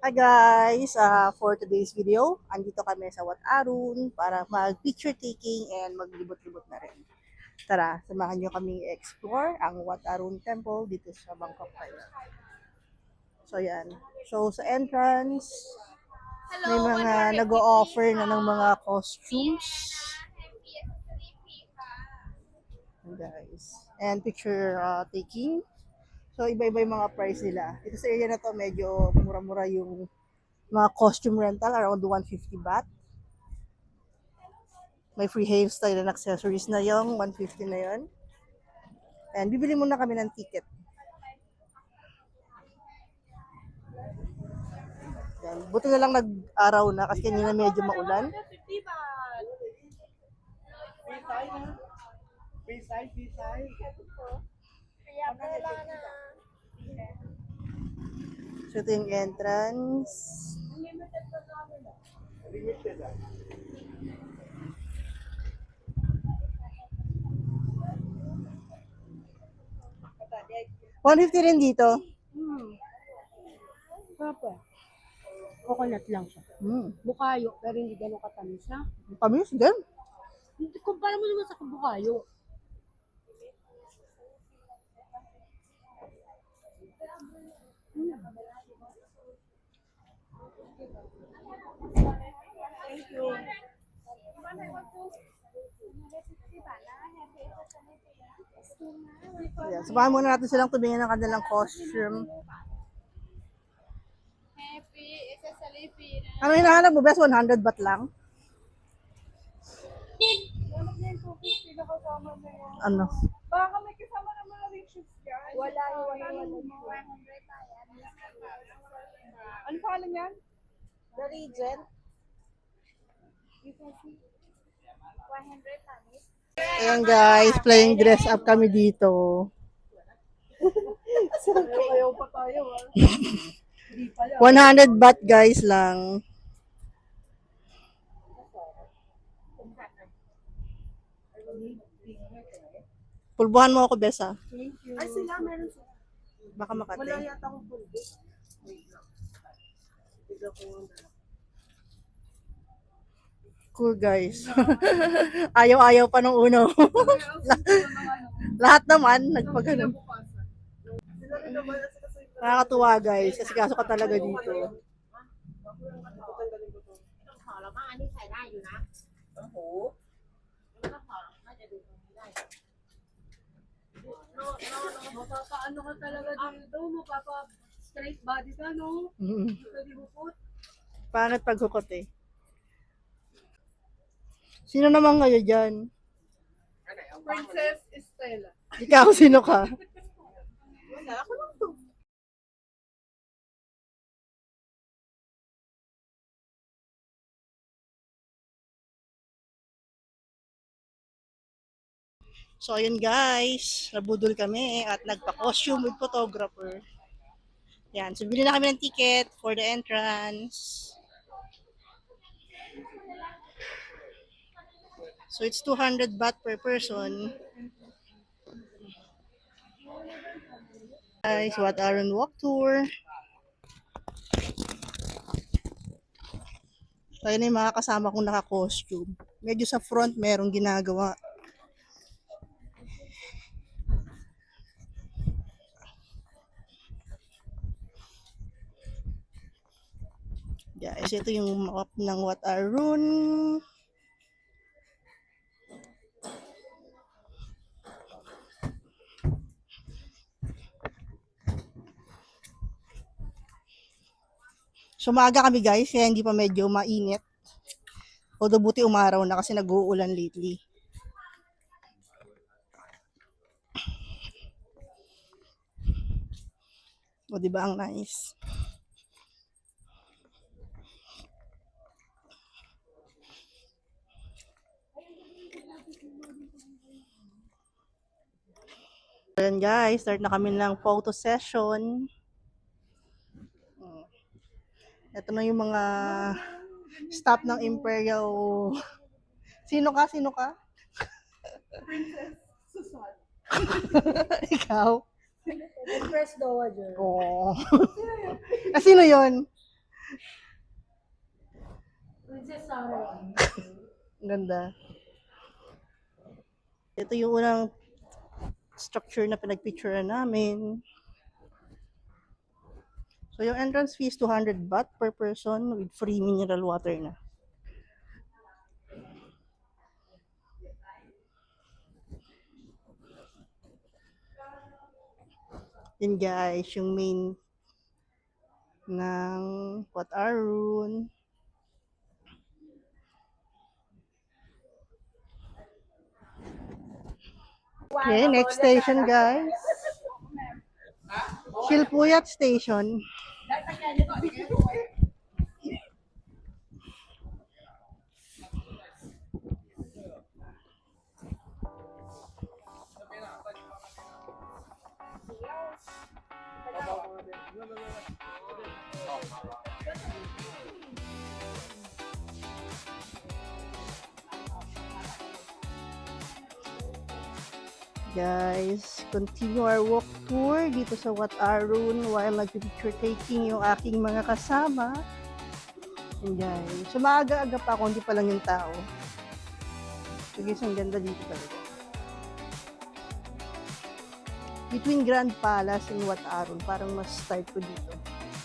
Hi guys! For today's video, andito kami sa Wat Arun para mag-picture taking and maglibot-libot na rin. Tara, samahan nyo kami explore ang Wat Arun Temple dito sa Bangkok, Thailand. So yan. So sa entrance, may mga nag-o-offer na ng mga costumes. Guys. And picture taking. So iba-iba yung mga price nila. Ito sa area na to, medyo mura-mura yung mga costume rental, around 150 baht. May free hairstyle and accessories na yung 150 na yon. And bibili muna kami ng ticket. Yan. Buti na lang nag-araw na kasi kanina medyo maulan. So ito yung entrance. $150 rin dito. Papa. Coconut lang siya. Bukayo, pero hindi ganun katamis ha. Tamis din. Kumpara mo naman sa bukayo. Yan. Subahan muna natin silang tumingin ng kanilang costume. Ano hinahanap mo? Best 100 baht lang? Ano? Baka may kasama naman na ring shoes dyan. Wala yung Ano pangalan yan? The Regent. Ayan guys, playing dress up kami dito. Ayaw pa tayo 100 baht guys lang. Pulbuhan mo ako, Besa. Ay sila, meron sila. Baka makati. Wala yata akong pulbo. Cool guys. Ayaw-ayaw pa nung uno. Lahat naman, nagpagano. Sila rin naman kasi Nakakatuwa guys, kasi kaso ka talaga dito. Mapapaano ka talaga dito, mapapa straight body ka, no? Mm. Pwede mo po. Pangit paghukot eh. Sino naman kayo dyan? Princess Estela. Ikaw, sino ka? Wala, ako lang to. So ayun guys, nabudol kami at nagpa-costume with photographer. Yan, so bili na kami ng ticket for the entrance. So it's 200 baht per person. Guys, Wat Arun walk tour. So ayun na yung mga kasama kong naka-costume. Medyo sa front merong ginagawa. Guys, ito yung map ng Wat Arun. So maaga kami guys, kaya hindi pa medyo mainit. Although buti umaraw na kasi nag-uulan lately. O diba ang nice? Ayan guys, start na kami ng photo session. Ito na yung mga staff ng Imperial. Sino ka? Sino ka? Princess Susan. Ikaw? Empress Dowager. Oo. Sino yon? Princess Sarah. Ang ganda. Ito yung unang structure na pinagpicturean namin. So, yung entrance fee is 200 baht per person with free mineral water na. Yun guys, yung main ng Wat Arun. Okay, next station guys. Shilpuyat Station. Guys, continue our walk tour dito sa Wat Arun while nag-picture taking yung aking mga kasama. And guys, so maaga-aga pa ako, hindi pa lang yung tao. So guys, ang ganda dito talaga. Between Grand Palace and Wat Arun, parang mas start ko dito.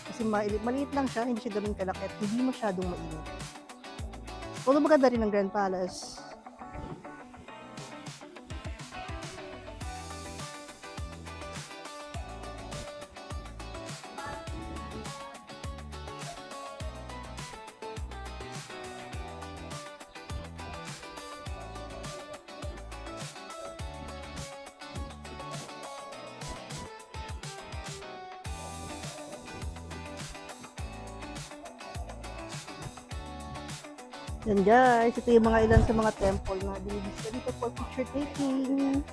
Kasi maliit lang siya, hindi siya ganun kalaki at hindi masyadong mainit. Although maganda rin ang Grand Palace. Yan guys, ito yung mga ilan sa mga temple na binibisita dito for picture taking.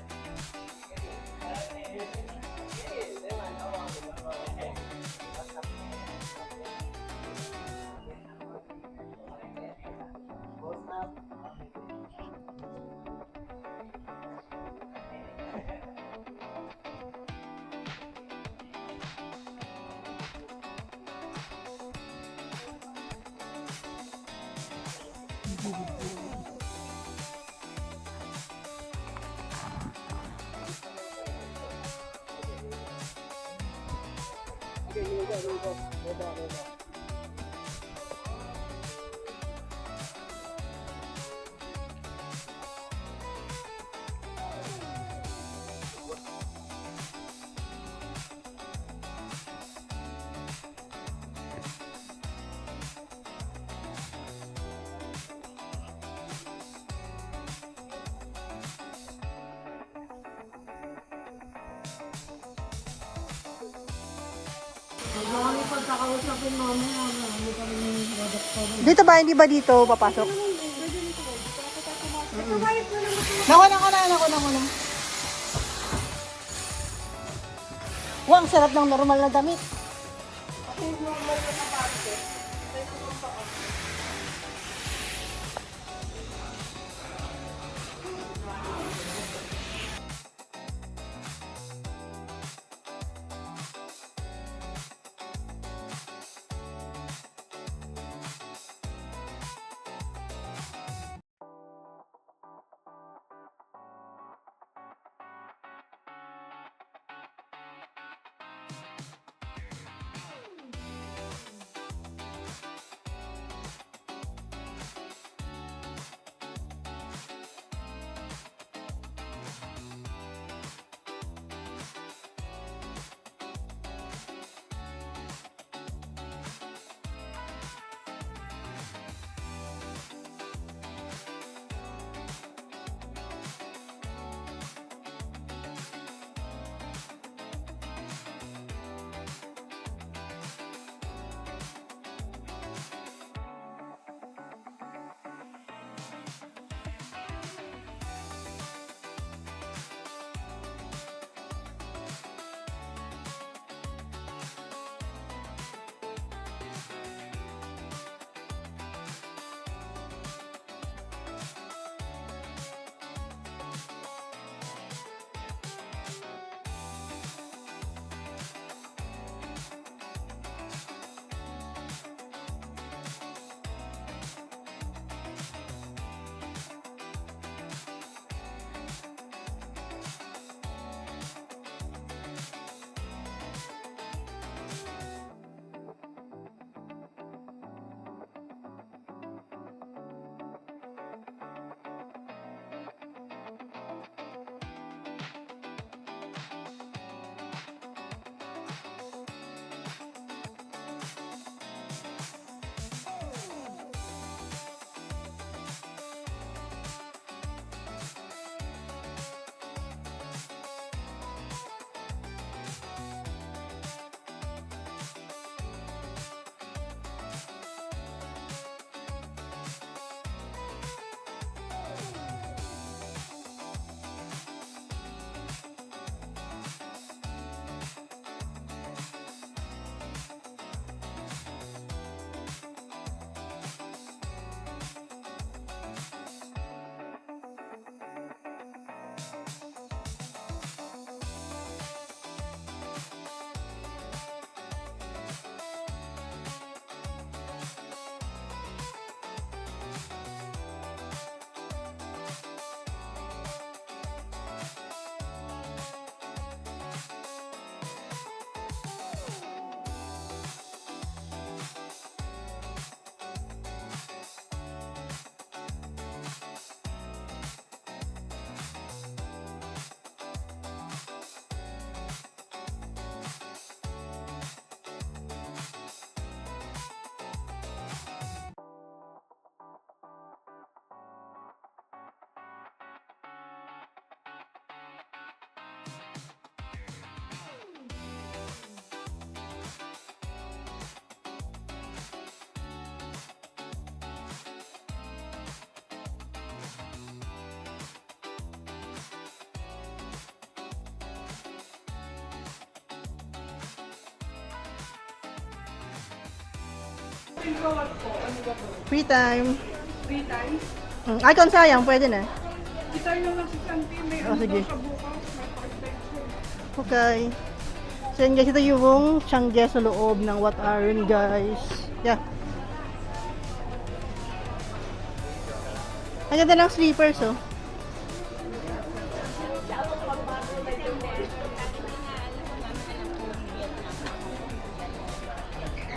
Marami pagkakausapin mamaya. Marami kami ng redaktor. Dito ba? Hindi ba dito papasok? Nako na. Wow, ang sarap ng normal na damit. Pinbawat po. Ano ba po? Free time. 3 times? Ay, kung sayang, pwede na. Kita nyo lang si Santi. May Oh, ano sige. daw siya bukas. May part-time siya. Okay. So yun guys, ito yung Tiangge sa loob ng Wat Arun guys. Yeah. Ang ganda ng sleepers oh.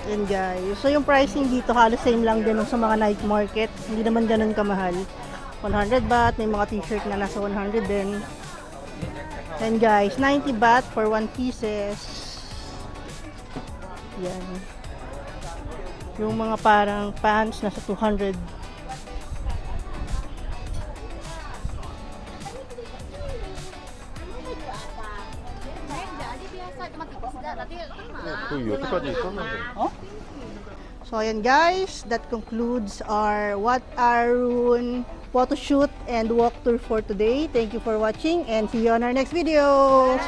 Yan guys. So yung pricing dito halos same lang din nung sa mga night market. Hindi naman ganun kamahal. 100 baht, may mga t-shirt na nasa 100 din. And guys, 90 baht for 1 pieces. Yan. Yung mga parang pants nasa 200. 여기까지 있었는데. So ayan guys, that concludes our Wat Arun photo shoot and walk tour for today. Thank you for watching and see you on our next video.